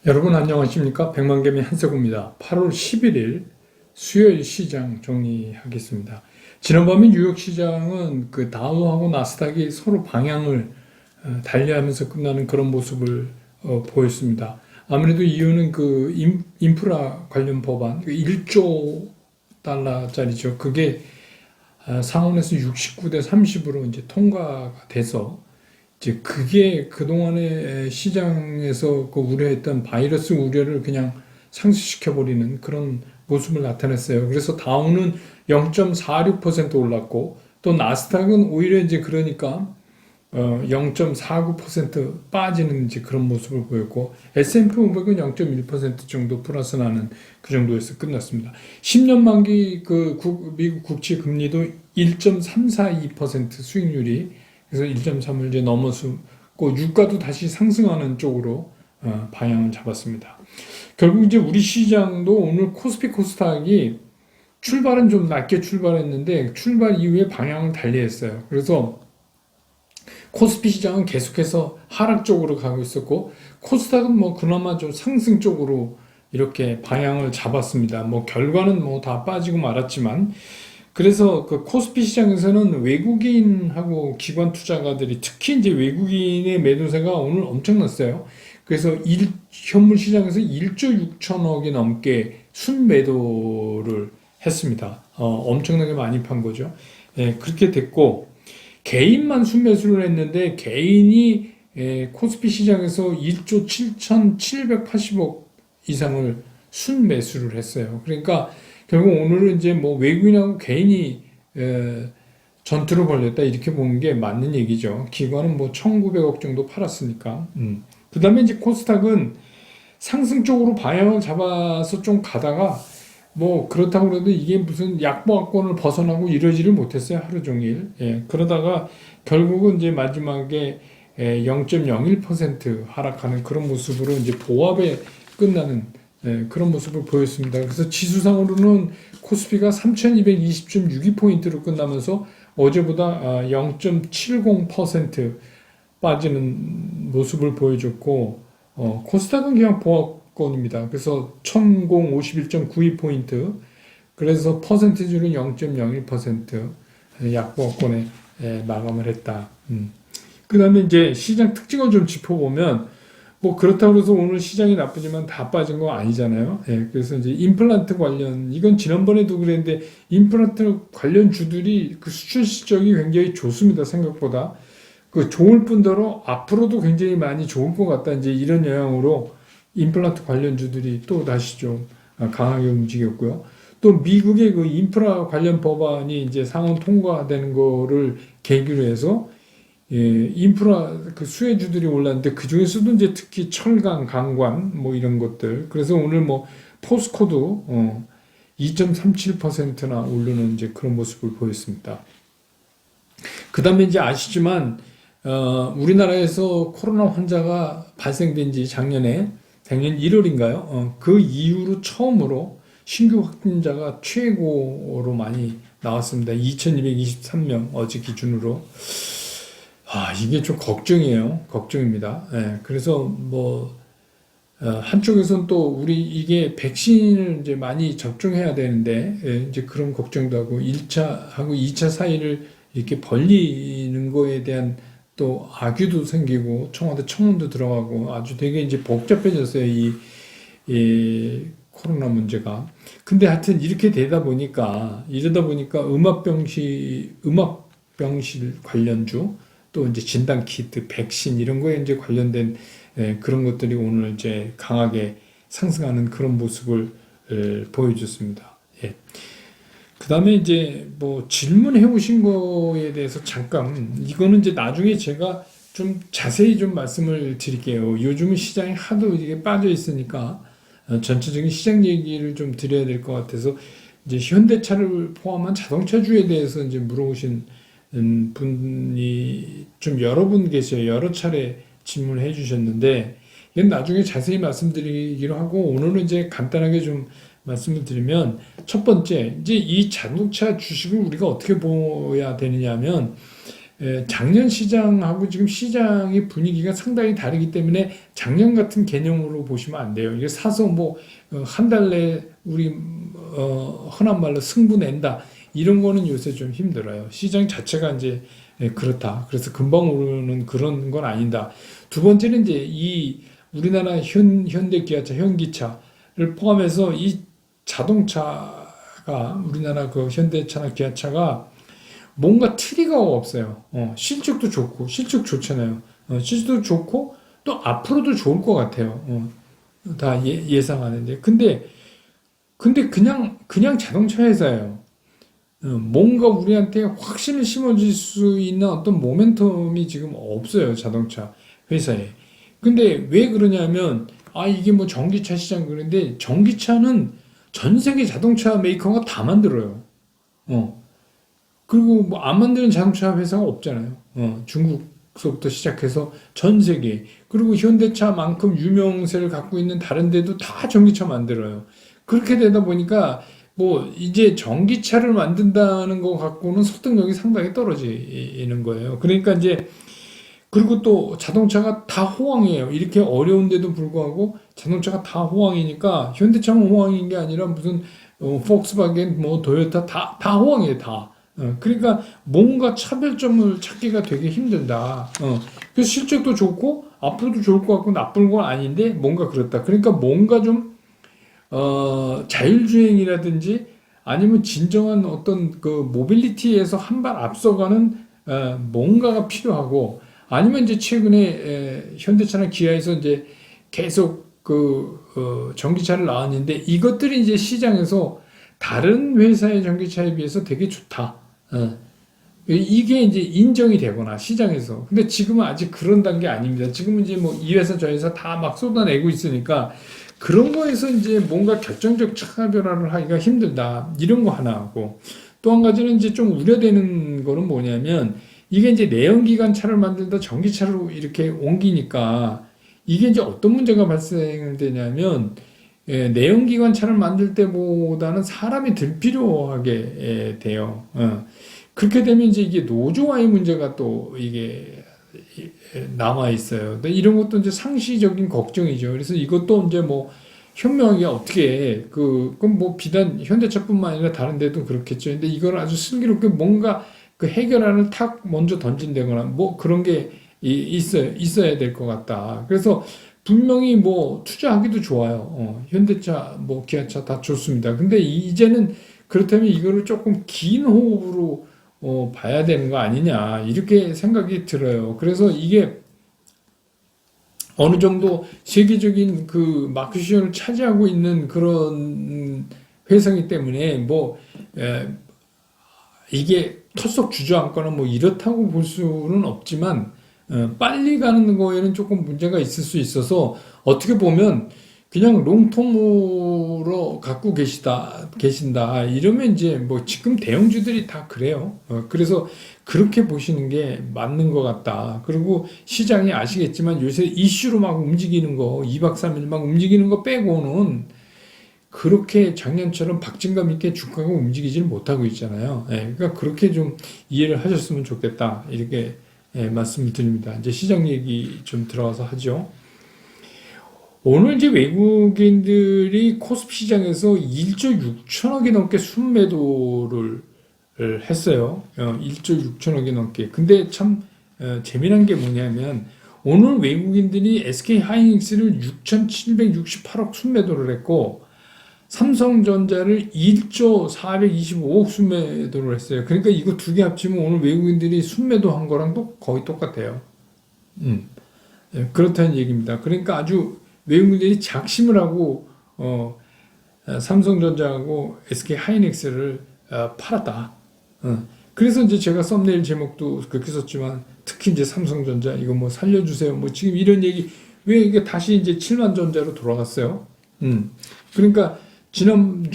여러분 안녕하십니까? 백만개미 한석우입니다. 8월 11일 수요일 시장 정리하겠습니다. 지난밤에 뉴욕 시장은 그 다우하고 나스닥이 서로 방향을 달리하면서 끝나는 그런 모습을 보였습니다. 아무래도 이유는 그 인프라 관련 법안, 1조 달러짜리죠. 그게 상원에서 69대 30으로 이제 통과가 돼서 이제 그게 그동안에 시장에서 그 우려했던 바이러스 우려를 그냥 상쇄시켜버리는 그런 모습을 나타냈어요. 그래서 다우는 0.46% 올랐고 또 나스닥은 오히려 이제 그러니까 0.49% 빠지는 이제 그런 모습을 보였고 S&P 500은 0.1% 정도 플러스 나는 그 정도에서 끝났습니다. 10년 만기 그 미국 국채 금리도 1.342% 수익률이 그래서 1.3을 이제 넘어서고 유가도 다시 상승하는 쪽으로 방향을 잡았습니다. 결국 이제 우리 시장도 오늘 코스피 코스닥이 출발은 좀 낮게 출발했는데 출발 이후에 방향을 달리했어요. 그래서 코스피 시장은 계속해서 하락 쪽으로 가고 있었고 코스닥은 뭐 그나마 좀 상승 쪽으로 이렇게 방향을 잡았습니다. 뭐 결과는 뭐 다 빠지고 말았지만 그래서 그 코스피 시장에서는 외국인하고 기관 투자가들이 특히 이제 외국인의 매도세가 오늘 엄청났어요. 그래서 현물 시장에서 1조 6천억이 넘게 순매도를 했습니다. 엄청나게 많이 판 거죠. 예, 그렇게 됐고 개인만 순매수를 했는데 개인이 코스피 시장에서 1조 7,780억 이상을 순매수를 했어요. 그러니까 결국 오늘은 이제 뭐 외국인하고 개인이 전투를 벌였다 이렇게 보는 게 맞는 얘기죠. 기관은 뭐 1,900억 정도 팔았으니까. 그 다음에 이제 코스닥은 상승 쪽으로 방향을 잡아서 좀 가다가 뭐 그렇다고 해도 이게 무슨 약보합권을 벗어나고 이러지를 못했어요. 하루 종일. 예, 그러다가 결국은 이제 마지막에 0.01% 하락하는 그런 모습으로 이제 보합에 끝나는 그런 모습을 보였습니다. 그래서 지수상으로는 코스피가 3220.62포인트로 끝나면서 어제보다 0.70% 빠지는 모습을 보여줬고 코스닥은 그냥 보합권입니다. 그래서 1051.92포인트 그래서 퍼센티지는 0.01% 약보합권에 마감을 했다. 그 다음에 이제 시장 특징을 좀 짚어보면 뭐 그렇다고 해서 오늘 시장이 나쁘지만 다 빠진 거 아니잖아요. 예, 그래서 이제 임플란트 관련 이건 지난번에도 그랬는데 임플란트 관련 주들이 그 수출 실적이 굉장히 좋습니다. 생각보다 그 좋을 뿐더러 앞으로도 굉장히 많이 좋을 것 같다. 이제 이런 영향으로 임플란트 관련 주들이 또 다시 좀 강하게 움직였고요. 또 미국의 그 인프라 관련 법안이 이제 상원 통과되는 거를 계기로 해서 인프라 그 수혜주들이 올랐는데 그 중에서도 이제 특히 철강, 강관 뭐 이런 것들. 그래서 오늘 뭐 포스코도 2.37%나 오르는 이제 그런 모습을 보였습니다. 그 다음에 이제 아시지만 우리나라에서 코로나 환자가 발생된 지 작년 1월인가요? 그 이후로 처음으로 신규 확진자가 최고로 많이 나왔습니다. 2,223명 어제 기준으로. 이게 좀 걱정이에요. 걱정입니다. 예, 그래서 뭐, 한쪽에서는 또 우리 이게 백신을 이제 많이 접종해야 되는데, 이제 그런 걱정도 하고, 1차하고 2차 사이를 이렇게 벌리는 거에 대한 또 악유도 생기고, 청와대 청문도 들어가고, 아주 되게 이제 복잡해졌어요. 이 코로나 문제가. 근데 하여튼 이렇게 이러다 보니까 음압병실 관련주, 또 이제 진단 키트, 백신 이런 거에 이제 관련된 그런 것들이 오늘 이제 강하게 상승하는 그런 모습을 보여줬습니다. 예. 그 다음에 이제 뭐 질문해 오신 거에 대해서 잠깐 이거는 이제 나중에 제가 좀 자세히 좀 말씀을 드릴게요. 요즘은 시장이 하도 이게 빠져 있으니까 전체적인 시장 얘기를 좀 드려야 될 것 같아서 이제 현대차를 포함한 자동차주에 대해서 이제 물어보신 분이 좀 여러 분 계세요. 여러 차례 질문을 해주셨는데 이건 나중에 자세히 말씀드리기로 하고 오늘은 이제 간단하게 좀 말씀을 드리면 첫 번째 이제 이 자동차 주식을 우리가 어떻게 보야 되느냐면 작년 시장하고 지금 시장의 분위기가 상당히 다르기 때문에 작년 같은 개념으로 보시면 안 돼요. 이게 사서 뭐 한 달 내에 우리 흔한 말로 승부 낸다 이런 거는 요새 좀 힘들어요. 시장 자체가 이제 그렇다. 그래서 금방 오르는 그런 건 아니다. 두 번째는 이제 이 우리나라 현대 기아차, 현기차를 포함해서 이 자동차가 우리나라 그 현대차나 기아차가 뭔가 트리거가 없어요. 실적도 좋고, 실적 좋잖아요. 실적도 좋고, 또 앞으로도 좋을 것 같아요. 다 예상하는데. 근데 그냥 자동차 회사예요. 뭔가 우리한테 확신을 심어줄 수 있는 어떤 모멘텀이 지금 없어요. 자동차 회사에. 근데 왜 그러냐면, 이게 뭐 전기차 시장 그런데 전기차는 전 세계 자동차 메이커가 다 만들어요. 그리고 뭐 안 만드는 자동차 회사가 없잖아요. 중국서부터 시작해서 전 세계. 그리고 현대차만큼 유명세를 갖고 있는 다른 데도 다 전기차 만들어요. 그렇게 되다 보니까 뭐 이제 전기차를 만든다는 거 갖고는 설득력이 상당히 떨어지는 거예요. 그러니까 이제 그리고 또 자동차가 다 호황이에요. 이렇게 어려운데도 불구하고 자동차가 다 호황이니까 현대차만 호황인 게 아니라 무슨 폭스바겐, 뭐 도요타 다 호황이에요. 다. 그러니까 뭔가 차별점을 찾기가 되게 힘들다. 그래서 실적도 좋고 앞으로도 좋을 것 같고 나쁜 건 아닌데 뭔가 그렇다. 그러니까 뭔가 좀 자율주행이라든지 아니면 진정한 어떤 그 모빌리티에서 한 발 앞서가는 뭔가가 필요하고 아니면 이제 최근에 현대차나 기아에서 이제 계속 전기차를 나왔는데 이것들이 이제 시장에서 다른 회사의 전기차에 비해서 되게 좋다. 이게 이제 인정이 되거나 시장에서. 근데 지금은 아직 그런 단계 아닙니다. 지금은 이제 뭐 이 회사 저 회사 다 막 쏟아내고 있으니까 그런 거에서 이제 뭔가 결정적 차별화를 하기가 힘들다. 이런 거 하나 하고 또 한 가지는 이제 좀 우려되는 거는 뭐냐면 이게 이제 내연기관 차를 만들다 전기차로 이렇게 옮기니까 이게 이제 어떤 문제가 발생되냐면 내연기관 차를 만들 때보다는 사람이 덜 필요하게 돼요. 그렇게 되면 이제 이게 노조와의 문제가 또 이게 남아 있어요. 근데 이런 것도 이제 상시적인 걱정이죠. 그래서 이것도 이제 뭐 현명하게 어떻게 그건 뭐 비단 현대차뿐만 아니라 다른 데도 그렇겠죠. 근데 이걸 아주 슬기롭게 뭔가 그 해결안을 탁 먼저 던진다거나 뭐 그런 게 있어야 될 것 같다. 그래서 분명히 뭐 투자하기도 좋아요. 현대차, 뭐 기아차 다 좋습니다. 근데 이제는 그렇다면 이거를 조금 긴 호흡으로 봐야 되는 거 아니냐 이렇게 생각이 들어요. 그래서 이게 어느 정도 세계적인 그 마켓시어를 차지하고 있는 그런 회사이기 때문에 뭐 이게 털썩 주저앉거나 뭐 이렇다고 볼 수는 없지만 빨리 가는 거에는 조금 문제가 있을 수 있어서 어떻게 보면 그냥 롱텀으로 갖고 계신다 이러면 이제 뭐 지금 대형주들이 다 그래요. 그래서 그렇게 보시는 게 맞는 것 같다. 그리고 시장이 아시겠지만 요새 이슈로 막 움직이는 거 2박 3일 막 움직이는 거 빼고는 그렇게 작년처럼 박진감 있게 주가가 움직이지를 못하고 있잖아요. 그러니까 그렇게 좀 이해를 하셨으면 좋겠다. 이렇게 말씀을 드립니다. 이제 시장 얘기 좀 들어가서 하죠. 오늘 이제 외국인들이 코스피 시장에서 1조 6천억이 넘게 순매도를 했어요. 1조 6천억이 넘게. 근데 참 재미난 게 뭐냐면 오늘 외국인들이 SK 하이닉스를 6,768억 순매도를 했고 삼성전자를 1조 425억 순매도를 했어요. 그러니까 이거 두 개 합치면 오늘 외국인들이 순매도 한 거랑 또 거의 똑같아요. 그렇다는 얘기입니다. 그러니까 아주 외국인들이 작심을 하고 삼성전자하고 SK 하이닉스를 팔았다. 그래서 이제 제가 썸네일 제목도 그렇게 썼지만 특히 이제 삼성전자 이거 뭐 살려주세요. 뭐 지금 이런 얘기 왜 이게 다시 이제 7만 전자로 돌아갔어요? 그러니까 지난주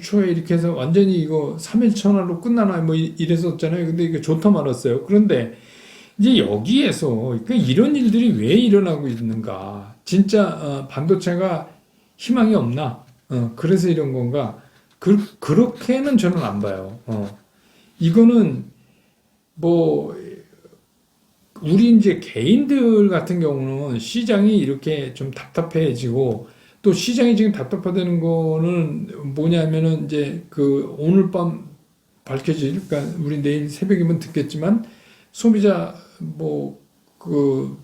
초에 이렇게 해서 완전히 이거 3일천하로 끝나나 뭐 이랬었잖아요. 근데 이게 좋다 말았어요. 그런데 이제 여기에서 그러니까 이런 일들이 왜 일어나고 있는가? 진짜 반도체가 희망이 없나? 그래서 이런 건가? 그렇게는 저는 안 봐요. 이거는 뭐 우리 이제 개인들 같은 경우는 시장이 이렇게 좀 답답해지고 또 시장이 지금 답답하다는 거는 뭐냐면은 이제 그 오늘 밤 밝혀질, 그러니까 우리 내일 새벽이면 듣겠지만 소비자 뭐 그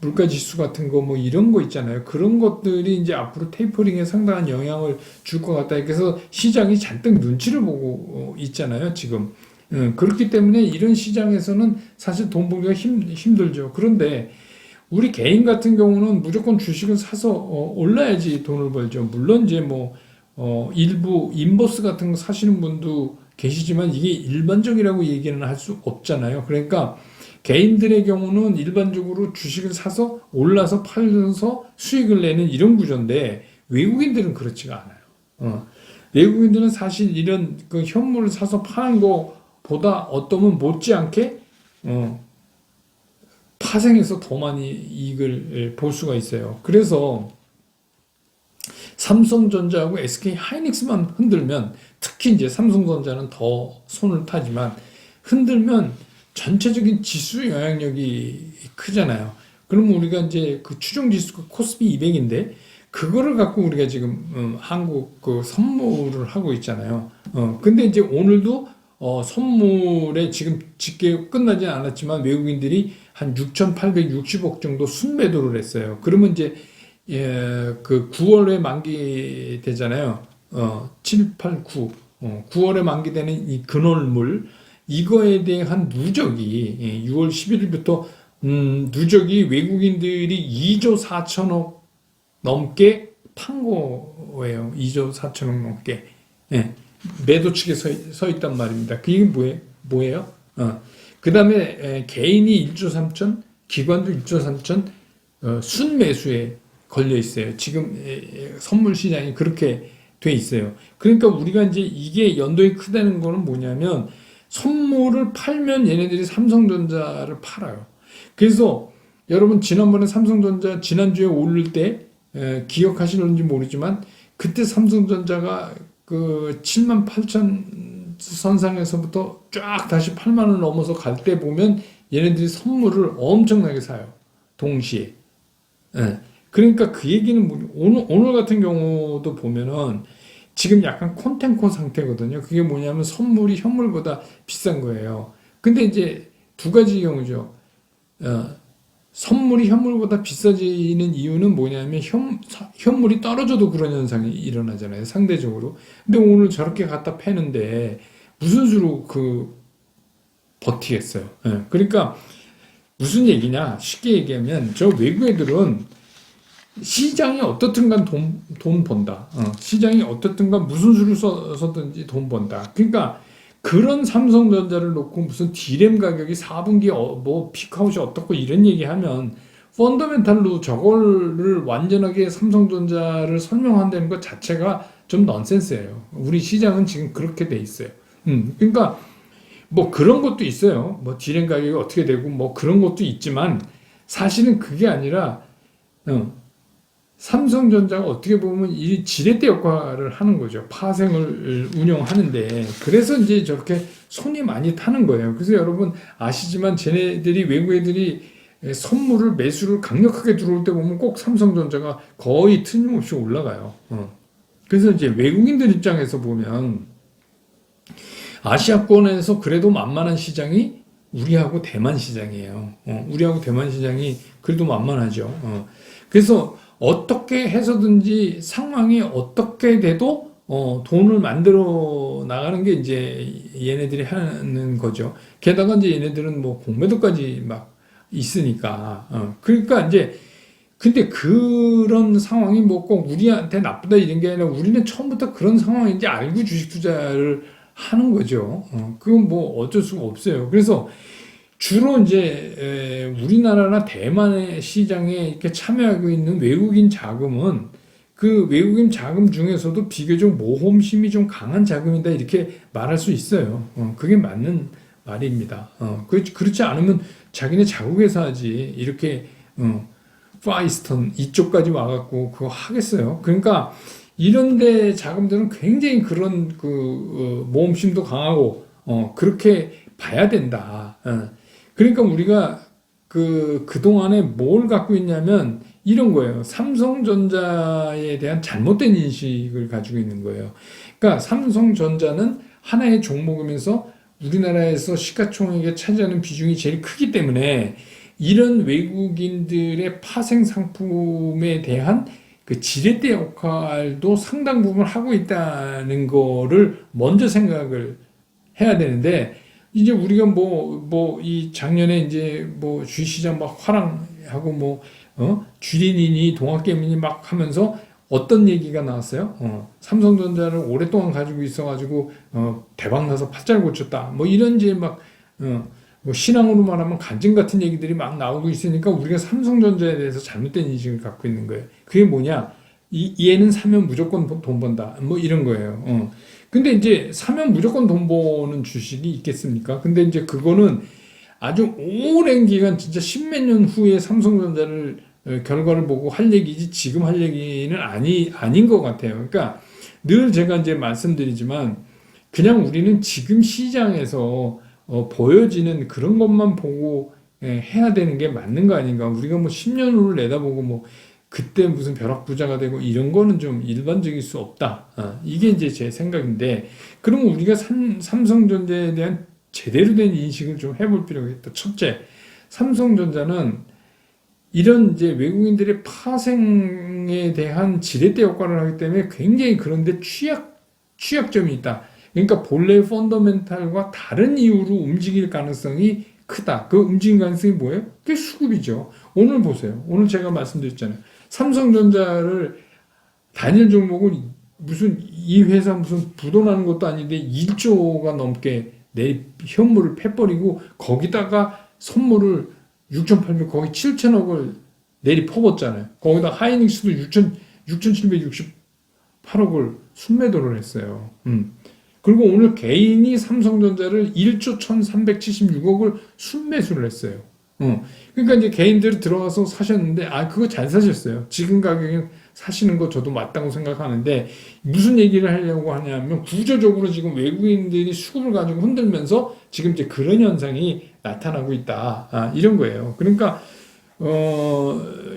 물가 지수 같은 거 뭐 이런 거 있잖아요. 그런 것들이 이제 앞으로 테이퍼링에 상당한 영향을 줄 것 같다. 그래서 시장이 잔뜩 눈치를 보고 있잖아요, 지금. 그렇기 때문에 이런 시장에서는 사실 돈 벌기가 힘들죠. 그런데 우리 개인 같은 경우는 무조건 주식을 사서 올라야지 돈을 벌죠. 물론 이제 뭐 일부 인버스 같은 거 사시는 분도 계시지만 이게 일반적이라고 얘기는 할 수 없잖아요. 그러니까 개인들의 경우는 일반적으로 주식을 사서 올라서 팔면서 수익을 내는 이런 구조인데 외국인들은 그렇지가 않아요. 외국인들은 사실 이런 그 현물을 사서 파는 거보다 어떠면 못지않게 파생해서 더 많이 이익을 볼 수가 있어요. 그래서 삼성전자하고 SK 하이닉스만 흔들면, 특히 이제 삼성전자는 더 손을 타지만 흔들면 전체적인 지수 영향력이 크잖아요. 그러면 우리가 이제 그 추정 지수가 코스피 200인데 그거를 갖고 우리가 지금 한국 그 선물을 하고 있잖아요. 근데 이제 오늘도 선물에 지금 집계 끝나지 않았지만 외국인들이 한 6,860억 정도 순매도를 했어요. 그러면 이제 그 9월에 만기되잖아요. 7, 8, 9. 9월에 만기되는 이 근월물 이거에 대한 누적이 6월 11일부터 누적이 외국인들이 2조 4천억 넘게 판 거예요. 2조 4천억 넘게. 예. 매도 측에 서 있단 말입니다. 그게 뭐예요? 그 다음에 개인이 1조 3천, 기관도 1조 3천 순매수에 걸려 있어요. 지금 선물 시장이 그렇게 돼 있어요. 그러니까 우리가 이제 이게 연동이 크다는 거는 뭐냐면 선물을 팔면 얘네들이 삼성전자를 팔아요. 그래서 여러분 지난번에 삼성전자 지난주에 오를 때 기억하시는지 모르지만 그때 삼성전자가 그 7만 8천 선상에서부터 쫙 다시 8만 원 넘어서 갈 때 보면 얘네들이 선물을 엄청나게 사요. 동시에. 그러니까 그 얘기는 오늘 같은 경우도 보면은 지금 약간 콘텐콘 상태거든요. 그게 뭐냐면 선물이 현물보다 비싼 거예요. 근데 이제 두 가지 경우죠. 선물이 현물보다 비싸지는 이유는 뭐냐면 현물이 떨어져도 그런 현상이 일어나잖아요. 상대적으로. 근데 오늘 저렇게 갖다 패는데 무슨 수로 버티겠어요. 그러니까 무슨 얘기냐? 쉽게 얘기하면 저 외국 애들은 시장이 어떻든 간 돈 번다. 시장이 어떻든 간 무슨 수를 써서든지 돈 번다. 그러니까 그런 삼성전자를 놓고 무슨 D램 가격이 4분기 뭐 피크아웃이 어떻고 이런 얘기하면 펀더멘탈로 저거를 완전하게 삼성전자를 설명한다는 것 자체가 좀 넌센스예요. 우리 시장은 지금 그렇게 돼 있어요. 그러니까 뭐 그런 것도 있어요. 뭐 D램 가격이 어떻게 되고 뭐 그런 것도 있지만 사실은 그게 아니라 삼성전자가 어떻게 보면 이 지렛대 역할을 하는 거죠. 파생을 운영하는데. 그래서 이제 저렇게 손이 많이 타는 거예요. 그래서 여러분 아시지만 쟤네들이 외국 애들이 선물을 매수를 강력하게 들어올 때 보면 꼭 삼성전자가 거의 틀림없이 올라가요. 그래서 이제 외국인들 입장에서 보면 아시아권에서 그래도 만만한 시장이 우리하고 대만 시장이에요. 우리하고 대만 시장이 그래도 만만하죠. 그래서 어떻게 해서든지 상황이 어떻게 돼도 돈을 만들어 나가는 게 이제 얘네들이 하는 거죠. 게다가 이제 얘네들은 뭐 공매도까지 막 있으니까. 그러니까 이제 근데 그런 상황이 뭐 꼭 우리한테 나쁘다 이런 게 아니라 우리는 처음부터 그런 상황인지 알고 주식 투자를 하는 거죠. 그건 뭐 어쩔 수가 없어요. 그래서 주로 이제 우리나라나 대만의 시장에 이렇게 참여하고 있는 외국인 자금은 그 외국인 자금 중에서도 비교적 모험심이 좀 강한 자금이다 이렇게 말할 수 있어요. 그게 맞는 말입니다. 그렇지 않으면 자기네 자국에서 하지 이렇게 파이스턴 이쪽까지 와갖고 그거 하겠어요. 그러니까 이런데 자금들은 굉장히 그런 모험심도 강하고 그렇게 봐야 된다. 그러니까 우리가 그동안에 뭘 갖고 있냐면 이런 거예요. 삼성전자에 대한 잘못된 인식을 가지고 있는 거예요. 그러니까 삼성전자는 하나의 종목이면서 우리나라에서 시가총액에 차지하는 비중이 제일 크기 때문에 이런 외국인들의 파생 상품에 대한 그 지렛대 역할도 상당 부분 하고 있다는 거를 먼저 생각을 해야 되는데, 이제 우리가 이 작년에 이제 주식시장 막 화랑하고 주린이니 동학개미니 막 하면서 어떤 얘기가 나왔어요? 삼성전자를 오랫동안 가지고 있어가지고, 대박나서 팥잘 고쳤다. 이런 이제 신앙으로 말하면 간증 같은 얘기들이 막 나오고 있으니까 우리가 삼성전자에 대해서 잘못된 인식을 갖고 있는 거예요. 그게 뭐냐? 얘는 사면 무조건 돈 번다. 이런 거예요. 근데 이제 사면 무조건 돈 버는 주식이 있겠습니까? 근데 이제 그거는 아주 오랜 기간, 진짜 십몇 년 후에 삼성전자를 결과를 보고 할 얘기지 지금 할 얘기는 아닌 것 같아요. 그러니까 늘 제가 이제 말씀드리지만 그냥 우리는 지금 시장에서 보여지는 그런 것만 보고 해야 되는 게 맞는 거 아닌가. 우리가 10년 후를 내다보고 그때 무슨 벼락부자가 되고 이런 거는 좀 일반적일 수 없다. 이게 이제 제 생각인데, 그러면 우리가 삼성전자에 대한 제대로 된 인식을 좀 해볼 필요가 있다. 첫째, 삼성전자는 이런 이제 외국인들의 파생에 대한 지렛대 역할을 하기 때문에 굉장히 그런데 취약점이 있다. 그러니까 본래 펀더멘탈과 다른 이유로 움직일 가능성이 크다. 그 움직임 가능성이 뭐예요? 그게 수급이죠. 오늘 보세요. 오늘 제가 말씀드렸잖아요. 삼성전자를 단일 종목을 이 회사 무슨 부도나는 것도 아닌데 1조가 넘게 내 현물을 패버리고 거기다가 선물을 6,800 거기 7천억을 내리 퍼붓잖아요. 거기다 하이닉스도 6,768억을 순매도를 했어요. 그리고 오늘 개인이 삼성전자를 1조 1,376억을 순매수를 했어요. 그러니까 이제 개인들이 들어가서 사셨는데, 그거 잘 사셨어요. 지금 가격에 사시는 거 저도 맞다고 생각하는데, 무슨 얘기를 하려고 하냐면, 구조적으로 지금 외국인들이 수급을 가지고 흔들면서 지금 이제 그런 현상이 나타나고 있다. 이런 거예요. 그러니까,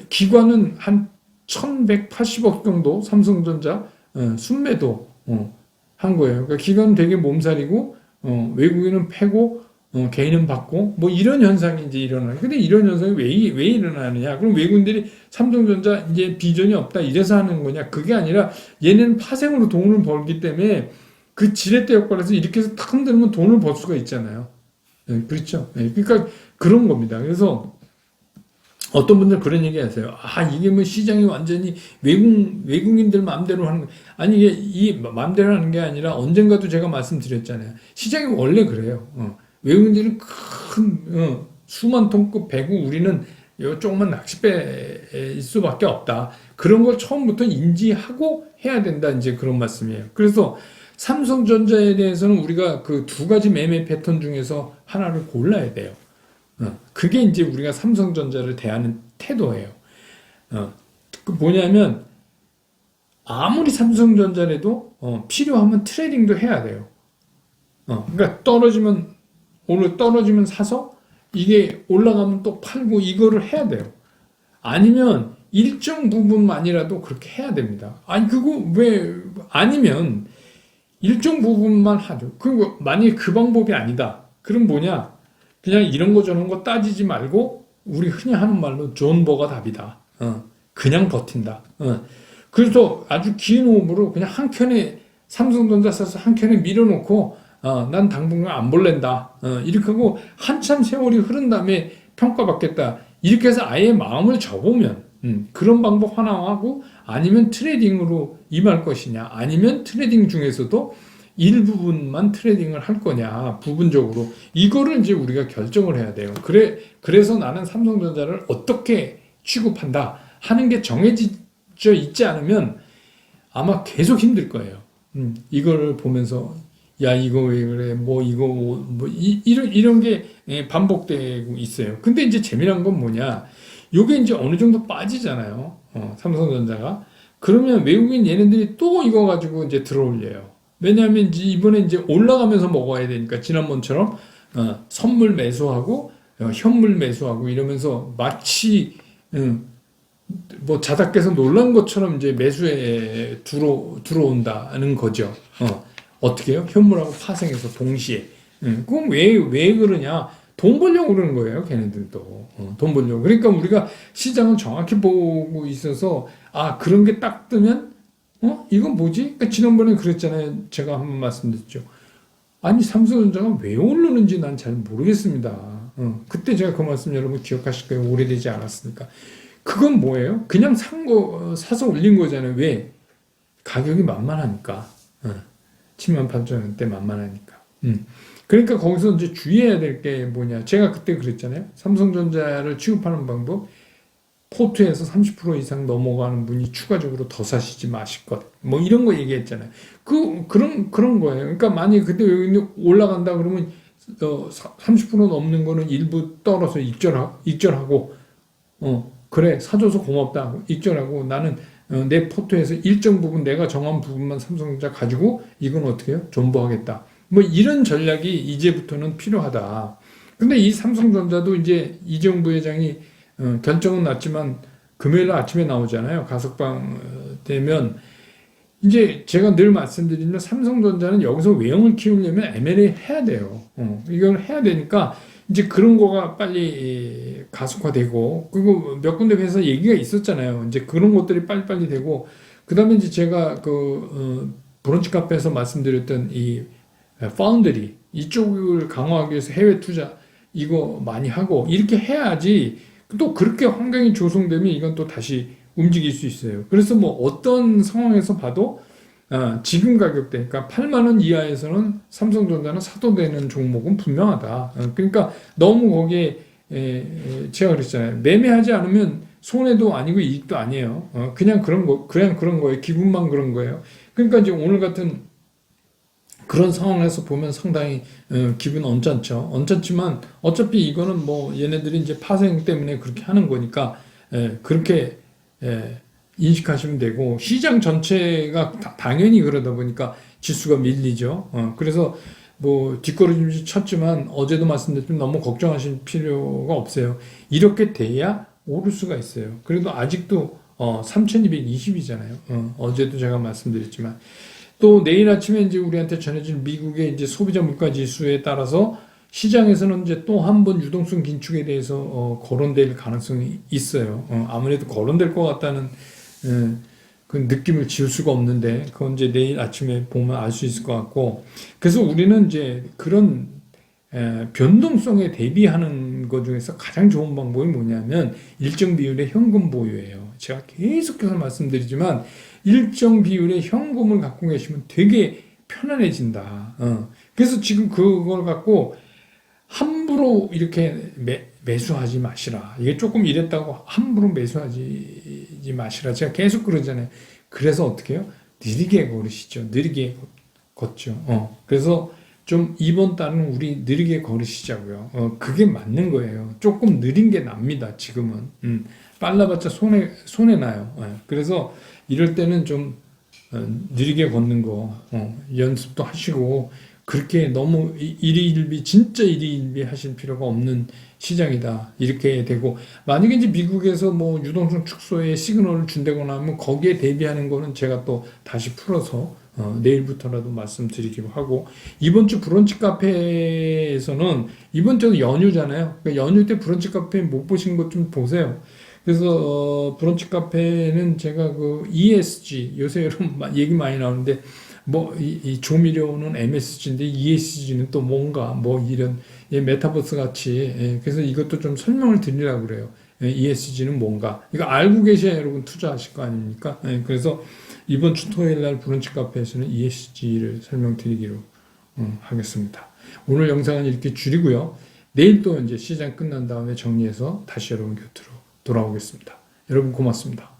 기관은 한 1,180억 정도 삼성전자, 순매도, 한 거예요. 그러니까 기관은 되게 몸살이고, 외국인은 패고, 개인은 받고, 이런 현상이 이제 일어나요. 근데 이런 현상이 왜 일어나느냐? 그럼 외국인들이 삼성전자 이제 비전이 없다, 이래서 하는 거냐? 그게 아니라 얘네는 파생으로 돈을 벌기 때문에 그 지렛대 역할에서 이렇게 해서 탁 흔들면 돈을 벌 수가 있잖아요. 그렇죠. 그러니까 그런 겁니다. 그래서 어떤 분들 그런 얘기 하세요. 이게 시장이 완전히 외국인들 마음대로 하는 거. 아니, 이게 이 마음대로 하는 게 아니라 언젠가도 제가 말씀드렸잖아요. 시장이 원래 그래요. 외국인들은 큰, 수만 톤급 배고 우리는 요 조그만 낚싯배일 수밖에 없다. 그런 걸 처음부터 인지하고 해야 된다. 이제 그런 말씀이에요. 그래서 삼성전자에 대해서는 우리가 그 두 가지 매매 패턴 중에서 하나를 골라야 돼요. 그게 이제 우리가 삼성전자를 대하는 태도예요. 뭐냐면, 아무리 삼성전자라도, 필요하면 트레이딩도 해야 돼요. 그러니까 오늘 떨어지면 사서, 이게 올라가면 또 팔고, 이거를 해야 돼요. 아니면, 일정 부분만이라도 그렇게 해야 됩니다. 아니면, 일정 부분만 하죠. 그리고 만약에 그 방법이 아니다. 그럼 뭐냐? 그냥 이런 거 저런 거 따지지 말고 우리 흔히 하는 말로 존버가 답이다. 그냥 버틴다. 그래서 아주 긴 호흡으로 그냥 한 켠에 삼성전자 사서 한 켠에 밀어놓고 난 당분간 안 볼랜다. 이렇게 하고 한참 세월이 흐른 다음에 평가받겠다. 이렇게 해서 아예 마음을 접으면 그런 방법 하나 하고, 아니면 트레이딩으로 임할 것이냐, 아니면 트레이딩 중에서도 일부분만 트레이딩을 할 거냐, 부분적으로. 이거를 이제 우리가 결정을 해야 돼요. 그래서 나는 삼성전자를 어떻게 취급한다 하는 게 정해져 있지 않으면 아마 계속 힘들 거예요. 이거를 보면서, 야, 이거 왜 그래, 이런 게 반복되고 있어요. 근데 이제 재미난 건 뭐냐, 요게 이제 어느 정도 빠지잖아요. 삼성전자가. 그러면 외국인 얘네들이 또 이거 가지고 이제 들어올려요. 왜냐하면 이번에 이제 올라가면서 먹어야 되니까, 지난번처럼 선물 매수하고 현물 매수하고 이러면서 마치 뭐 자다 깨서 놀란 것처럼 이제 매수에 들어온다는 거죠. 어떻게 해요? 현물하고 파생해서 동시에. 그럼 왜 그러냐? 돈 벌려고 그러는 거예요, 걔네들도. 돈 벌려고. 그러니까 우리가 시장을 정확히 보고 있어서, 그런 게 딱 뜨면, 이건 뭐지? 그러니까 지난번에 그랬잖아요. 제가 한번 말씀드렸죠. 아니, 삼성전자가 왜 오르는지 난 잘 모르겠습니다. 그때 제가 그 말씀 여러분 기억하실 거예요. 오래되지 않았으니까. 그건 뭐예요? 그냥 사서 올린 거잖아요. 왜? 가격이 만만하니까. 78,000원대 만만하니까. 그러니까 거기서 이제 주의해야 될 게 뭐냐. 제가 그때 그랬잖아요. 삼성전자를 취급하는 방법. 포트에서 30% 이상 넘어가는 분이 추가적으로 더 사시지 마실 것. 뭐 이런 거 얘기했잖아요. 그런 거예요. 그러니까 만약에 그때 여기 올라간다 그러면 30% 넘는 거는 일부 떨어서 익절하고, 그래, 사줘서 고맙다. 익절하고 나는 내 포트에서 일정 부분 내가 정한 부분만 삼성전자 가지고 이건 어떻게 해요? 존버하겠다. 뭐 이런 전략이 이제부터는 필요하다. 근데 이 삼성전자도 이제 이재용 부회장이 결정은 났지만 금요일 아침에 나오잖아요. 가석방 되면 이제 제가 늘 말씀드리는 삼성전자는 여기서 외형을 키우려면 M&A 해야 돼요. 이걸 해야 되니까 이제 그런 거가 빨리 가속화되고 그리고 몇 군데 회사 얘기가 있었잖아요. 이제 그런 것들이 빨리빨리 되고 그다음에 이제 제가 브런치 카페에서 말씀드렸던 이 파운드리 이쪽을 강화하기 위해서 해외 투자 이거 많이 하고 이렇게 해야지 또 그렇게 환경이 조성되면 이건 또 다시 움직일 수 있어요. 그래서 뭐 어떤 상황에서 봐도 지금 가격대, 그러니까 8만 원 이하에서는 삼성전자는 사도 되는 종목은 분명하다. 그러니까 너무 거기에 제가 그랬잖아요. 매매하지 않으면 손해도 아니고 이익도 아니에요. 그냥 그런 거예요. 기분만 그런 거예요. 그러니까 이제 오늘 같은 그런 상황에서 보면 상당히 기분 언짢죠. 언짢지만 어차피 이거는 뭐 얘네들이 이제 파생 때문에 그렇게 하는 거니까 그렇게 인식하시면 되고 시장 전체가 당연히 그러다 보니까 지수가 밀리죠. 그래서 뭐 뒷걸음질 쳤지만 어제도 말씀드렸지만 너무 걱정하실 필요가 없어요. 이렇게 돼야 오를 수가 있어요. 그래도 아직도 3220이잖아요. 어제도 제가 말씀드렸지만 또 내일 아침에 이제 우리한테 전해진 미국의 이제 소비자 물가 지수에 따라서 시장에서는 이제 또 한 번 유동성 긴축에 대해서 거론될 가능성이 있어요. 아무래도 거론될 것 같다는 그 느낌을 지울 수가 없는데 그건 이제 내일 아침에 보면 알 수 있을 것 같고 그래서 우리는 이제 그런 변동성에 대비하는 것 중에서 가장 좋은 방법이 뭐냐면 일정 비율의 현금 보유예요. 제가 계속해서 말씀드리지만 일정 비율의 현금을 갖고 계시면 되게 편안해진다. 그래서 지금 그걸 갖고 함부로 이렇게 매수하지 마시라. 이게 조금 이랬다고 함부로 매수하지 마시라. 제가 계속 그러잖아요. 그래서 어떻게 해요? 느리게 걸으시죠. 느리게 걷죠. 그래서 좀 이번 달은 우리 느리게 걸으시자고요. 그게 맞는 거예요. 조금 느린 게 납니다. 지금은. 빨라봤자 손해 나요. 그래서 이럴 때는 좀 느리게 걷는 거 연습도 하시고 그렇게 너무 진짜 일희일비 하실 필요가 없는 시장이다. 이렇게 되고 만약에 이제 미국에서 뭐 유동성 축소에 시그널을 준다거나 하면 거기에 대비하는 거는 제가 또 다시 풀어서 내일부터라도 말씀드리기로 하고 이번 주 브런치 카페에서는 이번 주는 연휴잖아요. 그러니까 연휴 때 브런치 카페 못 보신 것 좀 보세요. 그래서 브런치 카페는 제가 그 ESG 요새 여러분 얘기 많이 나오는데 뭐 이 조미료는 MSG인데 ESG는 또 뭔가 뭐 이런 메타버스 같이 그래서 이것도 좀 설명을 드리려고 그래요. ESG는 뭔가 이거 알고 계셔야 여러분 투자하실 거 아닙니까? 그래서 이번 주 토요일 날 브런치 카페에서는 ESG를 설명드리기로 하겠습니다. 오늘 영상은 이렇게 줄이고요. 내일 또 이제 시장 끝난 다음에 정리해서 다시 여러분 곁으로 돌아오겠습니다. 여러분 고맙습니다.